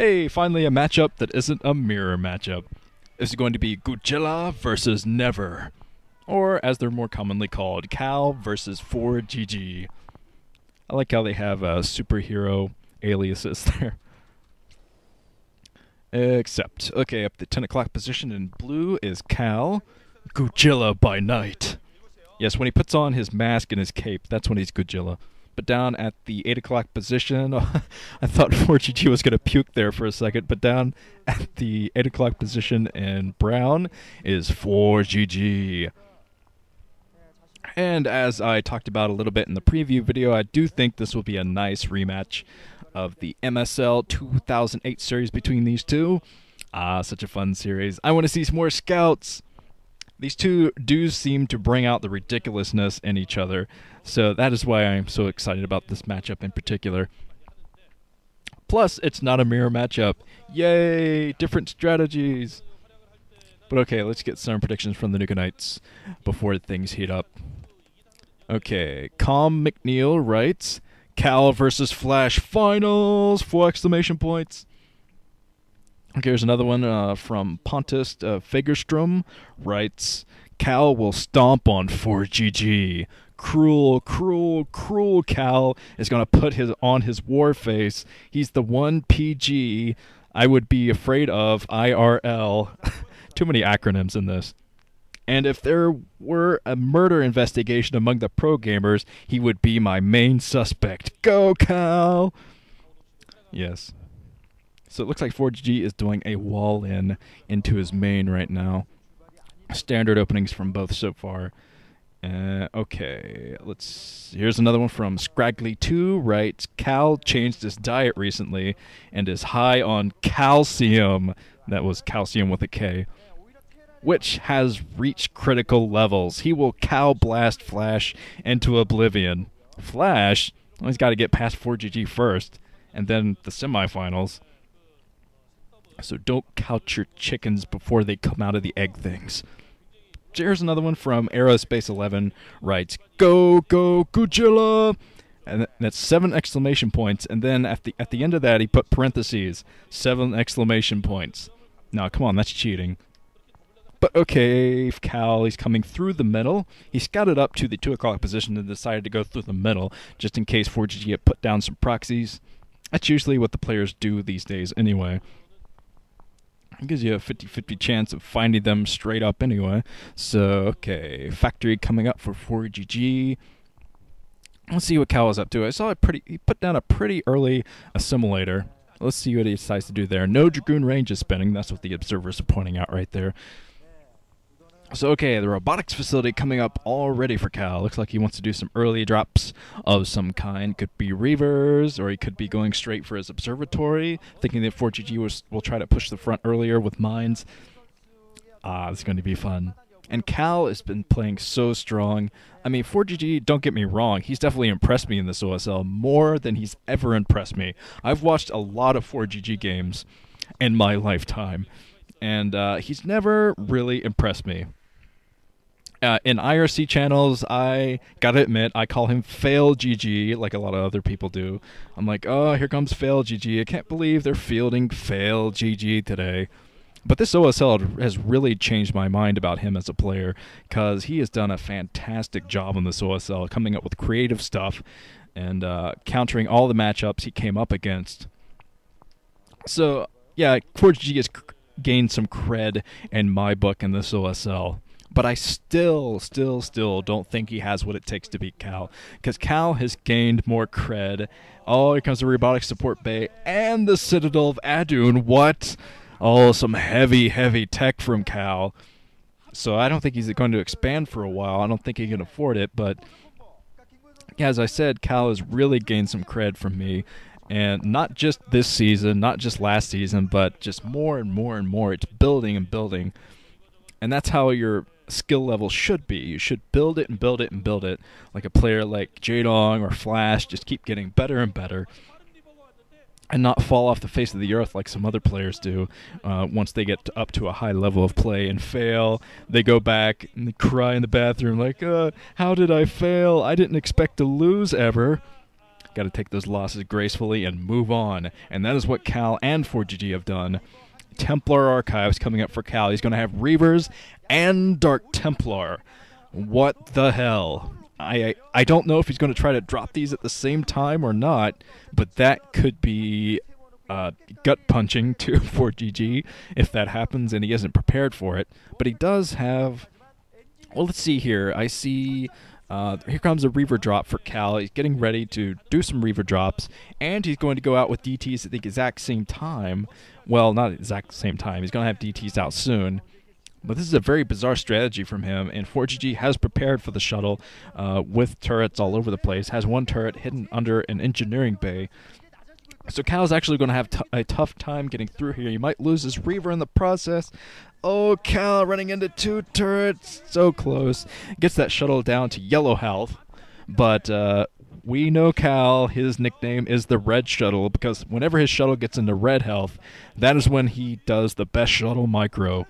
Hey, finally a matchup that isn't a mirror matchup. This is going to be Godzilla versus Never, or as they're more commonly called, Cal versus ForGG. I like how they have superhero aliases there. Except, okay, up the 10 o'clock position in blue is Cal, Godzilla by night. Yes, when he puts on his mask and his cape, that's when he's Godzilla. But down at the 8 o'clock position, I thought ForGG was going to puke there for a second, but down at the 8 o'clock position in brown is ForGG. And as I talked about a little bit in the preview video, I do think this will be a nice rematch of the MSL 2008 series between these two. Such a fun series. I want to see some more scouts. These two do seem to bring out the ridiculousness in each other, so that is why I'm so excited about this matchup in particular. Plus, it's not a mirror matchup. Yay! Different strategies! But okay, let's get some predictions from the Nuka Knights before things heat up. Okay, Calm McNeil writes, Cal versus Flash Finals! 4 exclamation points! Okay, here's another one from Pontus Fagerstrom writes, Cal will stomp on ForGG. Cruel, cruel, cruel Cal is going to put on his war face. He's the one PG I would be afraid of IRL. Too many acronyms in this. And if there were a murder investigation among the pro gamers, he would be my main suspect. Go, Cal! Yes. So it looks like ForGG is doing a wall-in into his main right now. Standard openings from both so far. Okay, here's another one from Scraggly2, writes, Cal changed his diet recently and is high on calcium. That was calcium with a K. Which has reached critical levels. He will Cal blast Flash into oblivion. Flash? Well, he's got to get past ForGG first, and then the semifinals. So don't couch your chickens before they come out of the egg things. Here's another one from Aerospace11, writes, Go, go, Godzilla! And that's 7 exclamation points, and then at the end of that he put parentheses, 7 exclamation points. Now, come on, that's cheating. But okay, Cal, he's coming through the middle. He scouted up to the 2 o'clock position and decided to go through the middle, just in case ForGG had put down some proxies. That's usually what the players do these days anyway. It gives you a 50-50 chance of finding them straight up anyway. So, okay, factory coming up for ForGG. Let's see what Cal is up to. I saw he put down a pretty early assimilator. Let's see what he decides to do there. No Dragoon range is spinning. That's what the observers are pointing out right there. So, okay, the robotics facility coming up already for Cal. Looks like he wants to do some early drops of some kind. Could be Reavers, or he could be going straight for his observatory, thinking that ForGG will try to push the front earlier with mines. This is going to be fun. And Cal has been playing so strong. I mean, ForGG, don't get me wrong, he's definitely impressed me in this OSL more than he's ever impressed me. I've watched a lot of ForGG games in my lifetime, and he's never really impressed me. In IRC channels, I gotta admit, I call him Fail GG, like a lot of other people do. I'm like, oh, here comes Fail GG. I can't believe they're fielding Fail GG today. But this OSL has really changed my mind about him as a player, because he has done a fantastic job on this OSL, coming up with creative stuff and countering all the matchups he came up against. So, yeah, ForGG has gained some cred in my book in this OSL. But I still don't think he has what it takes to beat Cal. Because Cal has gained more cred. Oh, here comes the Robotics Support Bay and the Citadel of Adun. What? Oh, some heavy tech from Cal. So I don't think he's going to expand for a while. I don't think he can afford it. But yeah, as I said, Cal has really gained some cred from me. And not just this season, not just last season, but just more and more and more. It's building and building. And that's how your skill level should be. You should build it and build it and build it. Like a player like Jadong or Flash, just keep getting better and better. And not fall off the face of the earth like some other players do once they get up to a high level of play and fail. They go back and they cry in the bathroom like, how did I fail? I didn't expect to lose ever. Got to take those losses gracefully and move on. And that is what Cal and ForGG have done. Templar Archives coming up for Cal. He's going to have Reavers and Dark Templar. What the hell? I don't know if he's going to try to drop these at the same time or not, but that could be gut-punching to ForGG if that happens and he isn't prepared for it. But he does have... Well, let's see here. I see... here comes a Reaver drop for Cal. He's getting ready to do some Reaver drops, and he's going to go out with DTs at the exact same time. Well, not exact same time. He's going to have DTs out soon. But this is a very bizarre strategy from him, and ForGG has prepared for the shuttle with turrets all over the place. Has one turret hidden under an engineering bay. So Cal's actually going to have a tough time getting through here. He might lose his Reaver in the process. Oh, Cal running into 2 turrets. So close. Gets that shuttle down to yellow health. But we know Cal, his nickname is the Red Shuttle, because whenever his shuttle gets into red health, that is when he does the best shuttle micro.